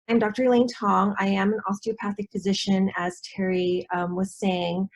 I'm Dr. Elaine Tong. I am an osteopathic physician, as Terry was saying.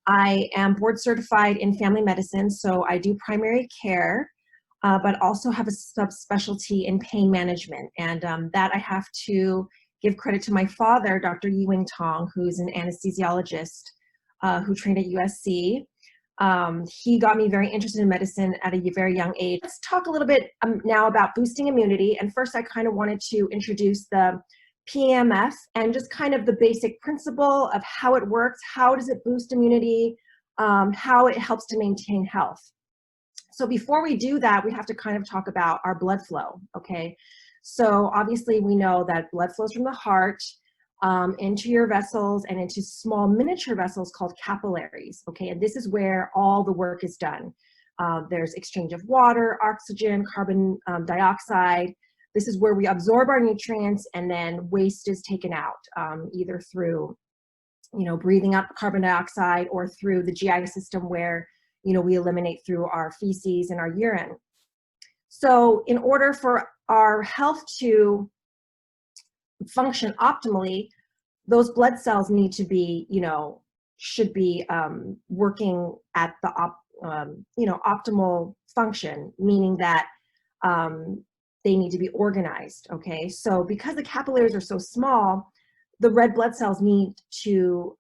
I am board certified in family medicine, so I do primary care, but also have a subspecialty in pain management. And that I have to give credit to my father, Dr. Ewing Tong, who's an anesthesiologist who trained at USC. He got me very interested in medicine at a very young age. Let's talk a little bit now about boosting immunity. And first, I kind of wanted to introduce the PEMF and just kind of the basic principle of how it works, how does it boost immunity, how it helps to maintain health. So before we do that, we have to kind of talk about our blood flow, okay? So obviously we know that blood flows from the heart into your vessels and into small miniature vessels called capillaries, okay? And this is where all the work is done. There's exchange of water, oxygen, carbon dioxide. This is where we absorb our nutrients and then waste is taken out, either through, breathing up carbon dioxide or through the GI system where, we eliminate through our feces and our urine. So in order for our health to function optimally, those blood cells need to be, should be working at the optimal function, meaning that they need to be organized, okay? So because the capillaries are so small, the red blood cells need to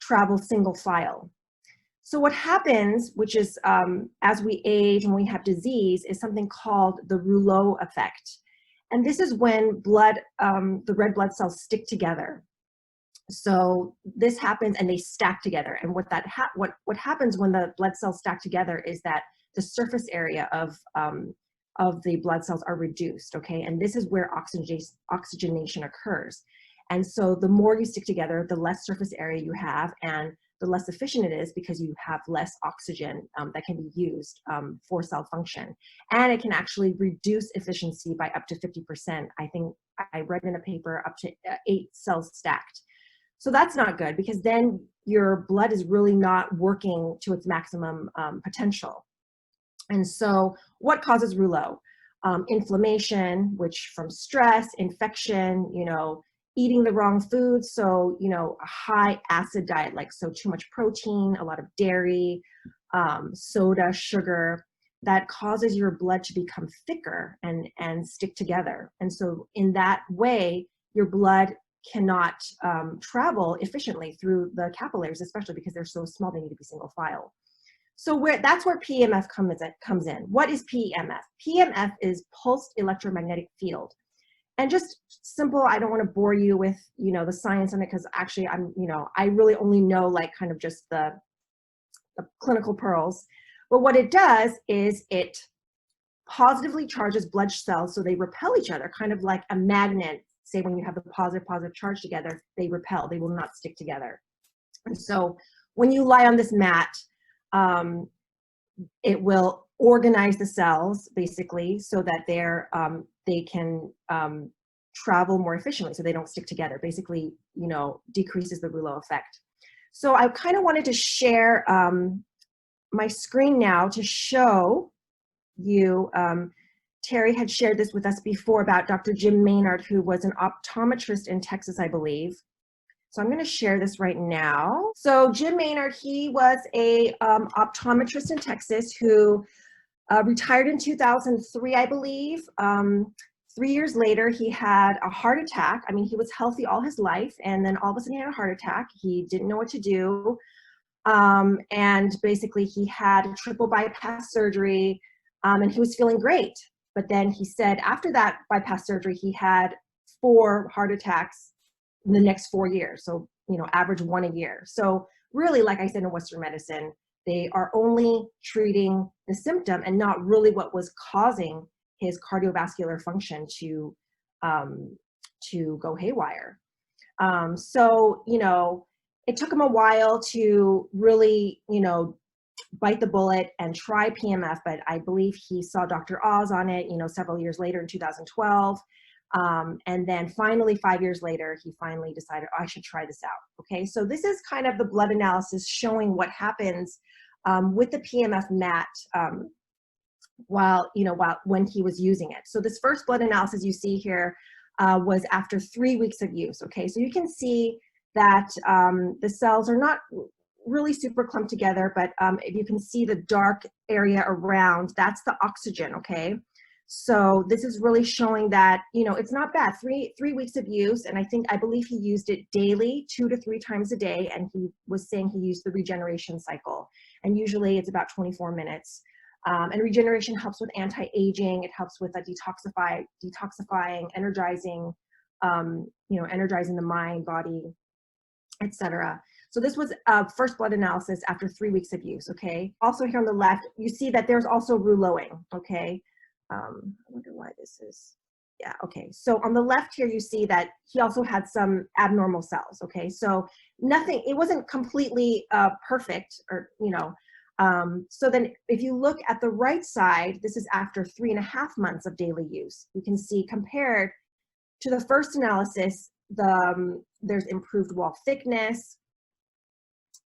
travel single file. So what happens, which is as we age and we have disease, is something called the rouleau effect. And this is when the red blood cells stick together. So this happens and they stack together. And what happens when the blood cells stack together is that the surface area of the blood cells are reduced, okay? And this is where oxygenation occurs. And so the more you stick together, the less surface area you have and the less efficient it is because you have less oxygen that can be used for cell function. And it can actually reduce efficiency by up to 50%. I think I read in a paper up to 8 cells stacked. So that's not good because then your blood is really not working to its maximum potential. And so what causes rouleau? Inflammation, which from stress, infection, eating the wrong foods. So, a high acid diet, like so too much protein, a lot of dairy, soda, sugar, that causes your blood to become thicker and stick together. And so in that way, your blood cannot travel efficiently through the capillaries, especially because they're so small, they need to be single file. So that's where PEMF comes in. What is PEMF? PEMF is pulsed electromagnetic field. And just simple, I don't want to bore you with, the science on it because actually I really only know like kind of just the clinical pearls. But what it does is it positively charges blood cells so they repel each other, kind of like a magnet. Say when you have the positive charge together, they repel, they will not stick together. And so when you lie on this mat, it will organize the cells basically so that they can travel more efficiently so they don't stick together, basically, decreases the rouleau effect. So I kind of wanted to share my screen now to show you, Terry had shared this with us before about Dr. Jim Maynard, who was an optometrist in Texas, I believe. So I'm going to share this right now. So Jim Maynard, he was a optometrist in Texas who retired in 2003, I believe. 3 years later, he had a heart attack. I mean, he was healthy all his life, and then all of a sudden he had a heart attack. He didn't know what to do. And basically he had a triple bypass surgery, and he was feeling great. But then he said after that bypass surgery, he had 4 heart attacks in the next 4 years. So, average 1 a year. So really, like I said, in Western medicine, they are only treating the symptom and not really what was causing his cardiovascular function to go haywire. So, it took him a while to really, bite the bullet and try PEMF, but I believe he saw Dr. Oz on it, several years later in 2012. And then finally, 5 years later, he finally decided, I should try this out. Okay, so this is kind of the blood analysis showing what happens with the PEMF mat when he was using it. So this first blood analysis you see here was after 3 weeks of use. Okay, so you can see that the cells are not really super clumped together, but if you can see the dark area around, that's the oxygen. Okay, so this is really showing that, you know, it's not bad. Three weeks of use, and I believe he used it daily, 2 to 3 times a day, and he was saying he used the regeneration cycle, and usually it's about 24 minutes. And regeneration helps with anti-aging. It helps with a detoxifying, energizing, you know, energizing the mind, body, etc. So this was first blood analysis after 3 weeks of use. Okay. Also here on the left, you see that there's also rouleauing. Okay. I wonder why this is. Yeah. Okay. So on the left here, you see that he also had some abnormal cells. Okay. So nothing. It wasn't completely perfect, or you know. So then if you look at the right side, this is after 3.5 months of daily use. You can see compared to the first analysis, there's improved wall thickness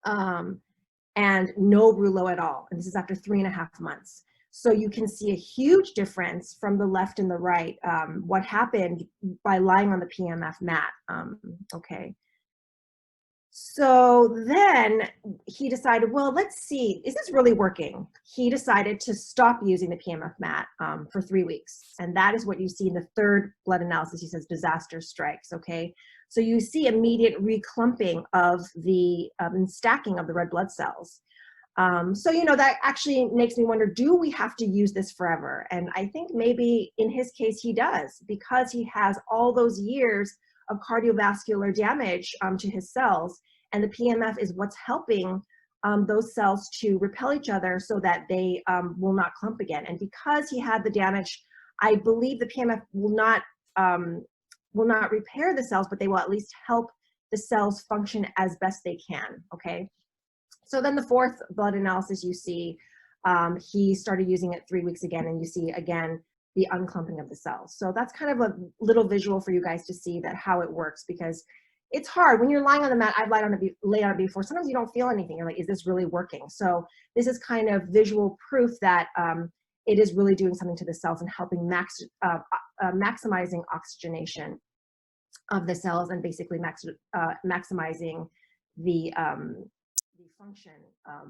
and no rouleau at all. And this is after 3.5 months. So you can see a huge difference from the left and the right, what happened by lying on the PMF mat. Okay. So then he decided, well, let's see, is this really working? He decided to stop using the PMF mat for 3 weeks. And that is what you see in the third blood analysis. He says disaster strikes, okay? So you see immediate reclumping of the stacking of the red blood cells. So, you know, that actually makes me wonder, do we have to use this forever? And I think maybe in his case he does, because he has all those years of cardiovascular damage to his cells, and the PMF is what's helping those cells to repel each other so that they will not clump again. And because he had the damage, I believe the PMF will not repair the cells, but they will at least help the cells function as best they can. Okay. So then the fourth blood analysis, you see he started using it 3 weeks again, and you see again the unclumping of the cells. So that's kind of a little visual for you guys to see that how it works, because it's hard when you're lying on the mat. I've laid on it before. Sometimes you don't feel anything. You're like, is this really working? So this is kind of visual proof that it is really doing something to the cells and helping maximizing oxygenation of the cells, and basically maximizing the function,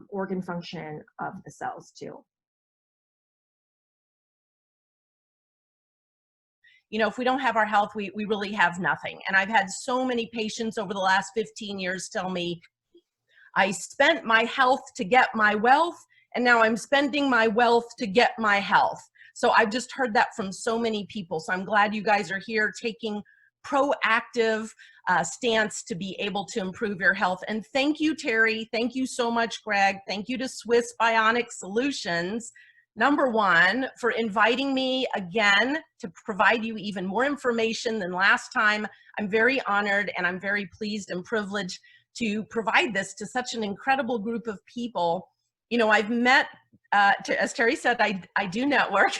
organ function of the cells too. You know, if we don't have our health, we really have nothing. And I've had so many patients over the last 15 years tell me, I spent my health to get my wealth, and now I'm spending my wealth to get my health. So I've just heard that from so many people. So I'm glad you guys are here taking proactive stance to be able to improve your health. And thank you, Terry. Thank you so much, Greg. Thank you to Swiss Bionic Solutions, number one, for inviting me again to provide you even more information than last time. I'm very honored, and I'm very pleased and privileged to provide this to such an incredible group of people. You know, I've met, as Terry said, I do network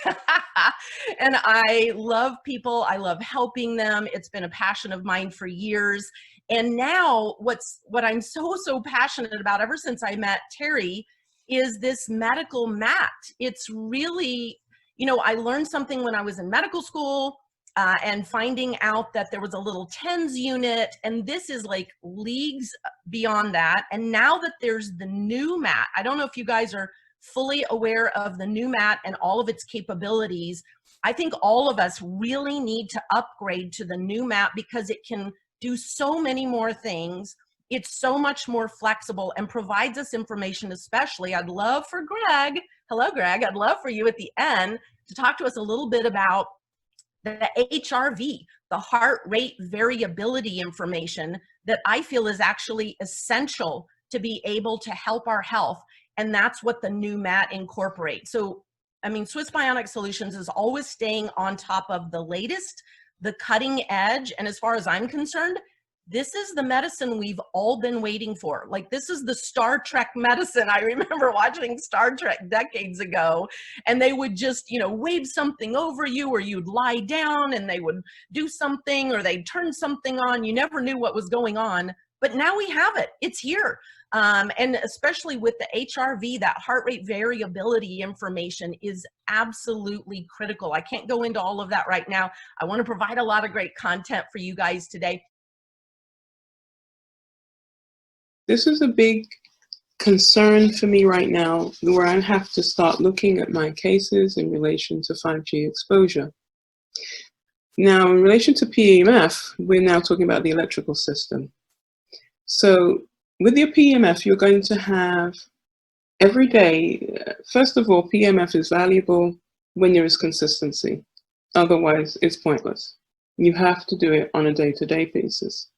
and I love people. I love helping them. It's been a passion of mine for years. And now what I'm so passionate about ever since I met Terry is this medical mat. It's really, you know, I learned something when I was in medical school and finding out that there was a little TENS unit, and this is like leagues beyond that. And now that there's the new mat, I don't know if you guys are fully aware of the new mat and all of its capabilities. I think all of us really need to upgrade to the new mat because it can do so many more things. It's so much more flexible and provides us information. Especially, I'd love for Greg, hello Greg, I'd love for you at the end to talk to us a little bit about the HRV, the heart rate variability information that I feel is actually essential to be able to help our health. And that's what the new mat incorporates. So, I mean, Swiss Bionic Solutions is always staying on top of the latest, the cutting edge. And as far as I'm concerned, this is the medicine we've all been waiting for. Like, this is the Star Trek medicine. I remember watching Star Trek decades ago, and they would just, you know, wave something over you, or you'd lie down and they would do something, or they'd turn something on. You never knew what was going on, but now we have it. It's here. And especially with the HRV, that heart rate variability information is absolutely critical. I can't go into all of that right now. I want to provide a lot of great content for you guys today. This is a big concern for me right now, where I have to start looking at my cases in relation to 5G exposure. Now, in relation to PEMF, we're now talking about the electrical system. So with your PEMF, you're going to have every day, first of all, PEMF is valuable when there is consistency. Otherwise, it's pointless. You have to do it on a day-to-day basis.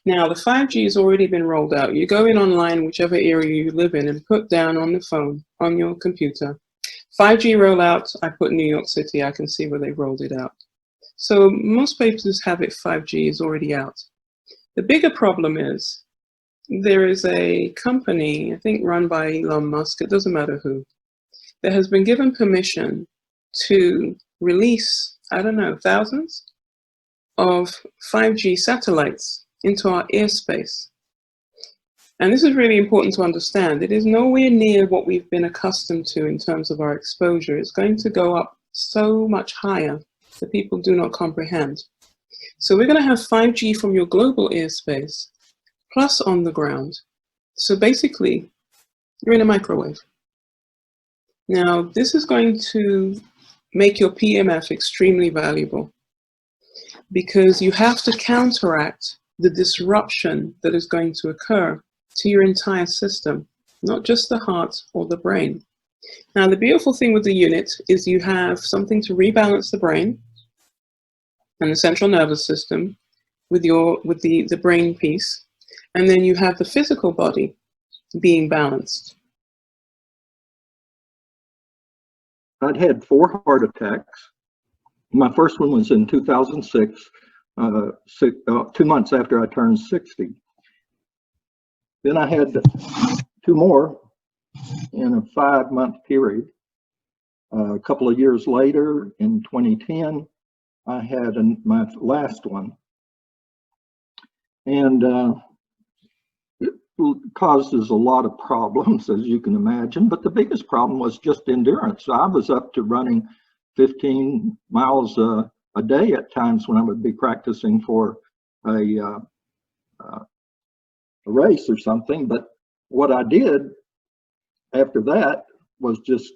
Now, the 5G has already been rolled out. You go in online, whichever area you live in, and put down on the phone, on your computer, 5G rollout. I put New York City, I can see where they rolled it out. So most places have it, 5G is already out. The bigger problem is there is a company, I think run by Elon Musk, it doesn't matter who, that has been given permission to release, I don't know, thousands of 5G satellites into our airspace. And this is really important to understand. It is nowhere near what we've been accustomed to in terms of our exposure. It's going to go up so much higher that people do not comprehend. So we're going to have 5G from your global airspace plus on the ground. So basically, you're in a microwave. Now, this is going to make your PEMF extremely valuable because you have to counteract the disruption that is going to occur to your entire system, not just the heart or the brain. Now, the beautiful thing with the unit is you have something to rebalance the brain and the central nervous system with the brain piece, and then you have the physical body being balanced. I'd had 4 heart attacks. My first one was in 2006, 2 months after I turned 60. Then I had 2 more in a 5-month period. A couple of years later, in 2010, I had my last one. And it causes a lot of problems, as you can imagine, but the biggest problem was just endurance. I was up to running 15 miles a day at times when I would be practicing for a race or something. But what I did after that was just,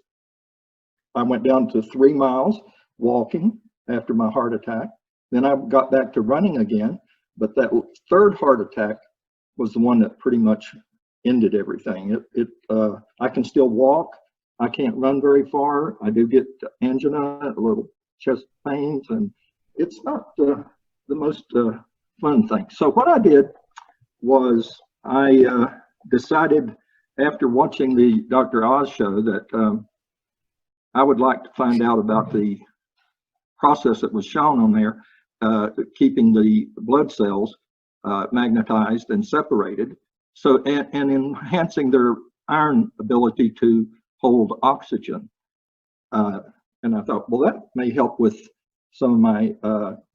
I went down to 3 miles walking after my heart attack. Then I got back to running again. But that 3rd heart attack was the one that pretty much ended everything. I can still walk. I can't run very far. I do get angina, a little chest pains, and it's not the most fun thing. So what I did was I decided after watching the Dr. Oz show that I would like to find out about the process that was shown on there, keeping the blood cells magnetized and separated, so and enhancing their iron ability to hold oxygen. And I thought, well, that may help with some of my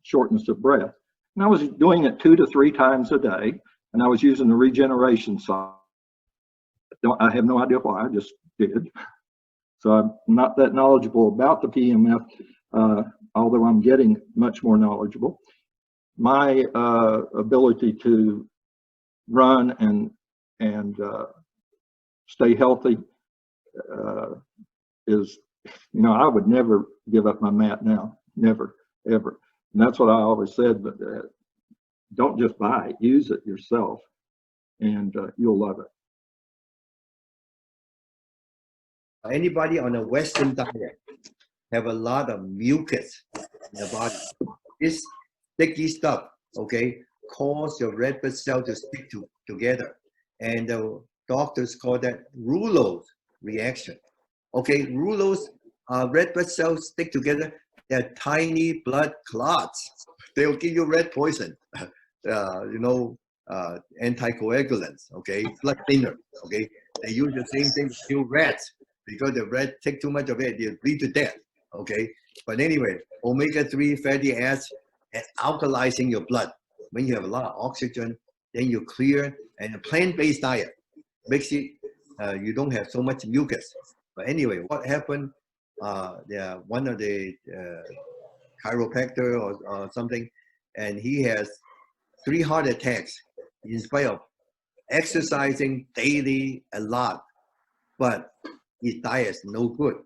shortness of breath. And I was doing it 2 to 3 times a day, and I was using the regeneration side. I have no idea why, I just did. So I'm not that knowledgeable about the PEMF, although I'm getting much more knowledgeable. My ability to run and stay healthy is, I would never give up my mat now, never, ever. And that's what I always said, but don't just buy it, use it yourself, and you'll love it. Anybody on a Western diet have a lot of mucus in the body. This sticky stuff, okay, cause your red blood cell to stick together. And the doctors call that Rouleau's reaction. Okay, Rouleau's red blood cells stick together. They're tiny blood clots. They'll give you red poison, anticoagulants, okay, blood thinner, okay. They use the same thing to kill rats because the rat take too much of it, they bleed to death, okay. But anyway, omega-3 fatty acids and alkalizing your blood. When you have a lot of oxygen, then you clear, and a plant-based diet. makes it you don't have so much mucus. But anyway, what happened? One of the chiropractor or something, and he has 3 heart attacks in spite of exercising daily a lot, but his diet is no good,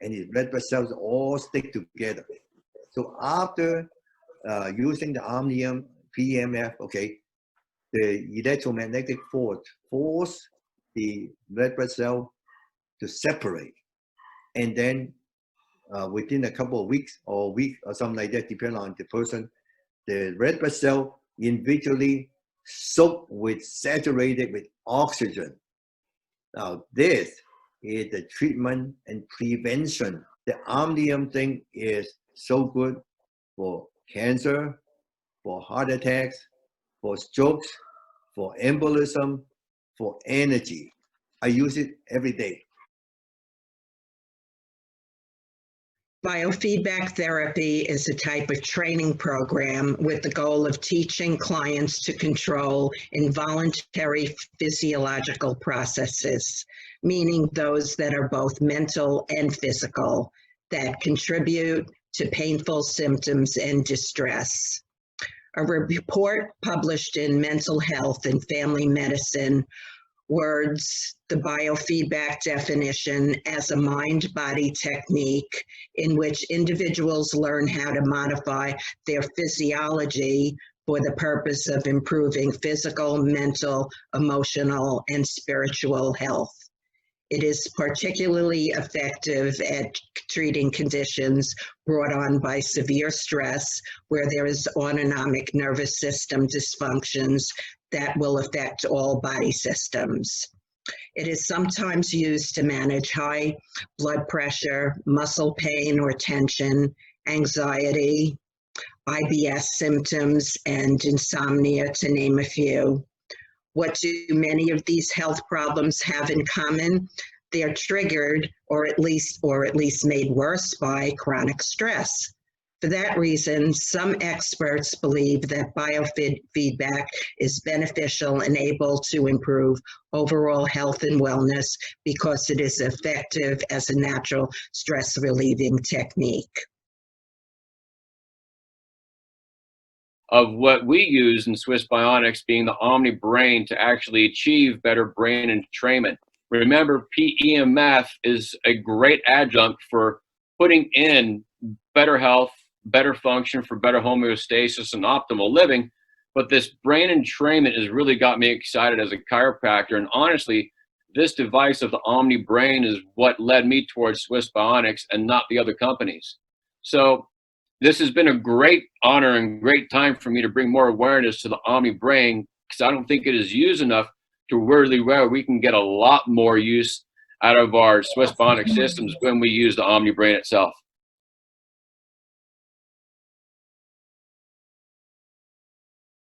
and his red blood cells all stick together. So after using the Omnium PMF, okay, the electromagnetic force the red blood cell to separate, and then within a couple of weeks or a week or something like that, depending on the person, the red blood cell individually soaked with, saturated with oxygen. Now this is the treatment and prevention. The Omnium thing is so good for cancer, for heart attacks, for strokes, for embolism, for energy. I use it every day. Biofeedback therapy is a type of training program with the goal of teaching clients to control involuntary physiological processes, meaning those that are both mental and physical, that contribute to painful symptoms and distress. A report published in Mental Health and Family Medicine words the biofeedback definition as a mind-body technique in which individuals learn how to modify their physiology for the purpose of improving physical, mental, emotional, and spiritual health. It is particularly effective at treating conditions brought on by severe stress, where there is autonomic nervous system dysfunctions that will affect all body systems. It is sometimes used to manage high blood pressure, muscle pain or tension, anxiety, IBS symptoms, and insomnia, to name a few. What do many of these health problems have in common? They are triggered or at least made worse by chronic stress. For that reason, some experts believe that biofeedback is beneficial and able to improve overall health and wellness because it is effective as a natural stress relieving technique. Of what we use in Swiss Bionics being the Omni Brain to actually achieve better brain entrainment. Remember, PEMF is a great adjunct for putting in better health, better function, for better homeostasis and optimal living. But this brain entrainment has really got me excited as a chiropractor. And honestly, this device of the Omni Brain is what led me towards Swiss Bionics and not the other companies. So this has been a great honor and great time for me to bring more awareness to the Omni Brain, because I don't think it is used enough to really where we can get a lot more use out of our Swiss Bionic systems when we use the Omni Brain itself.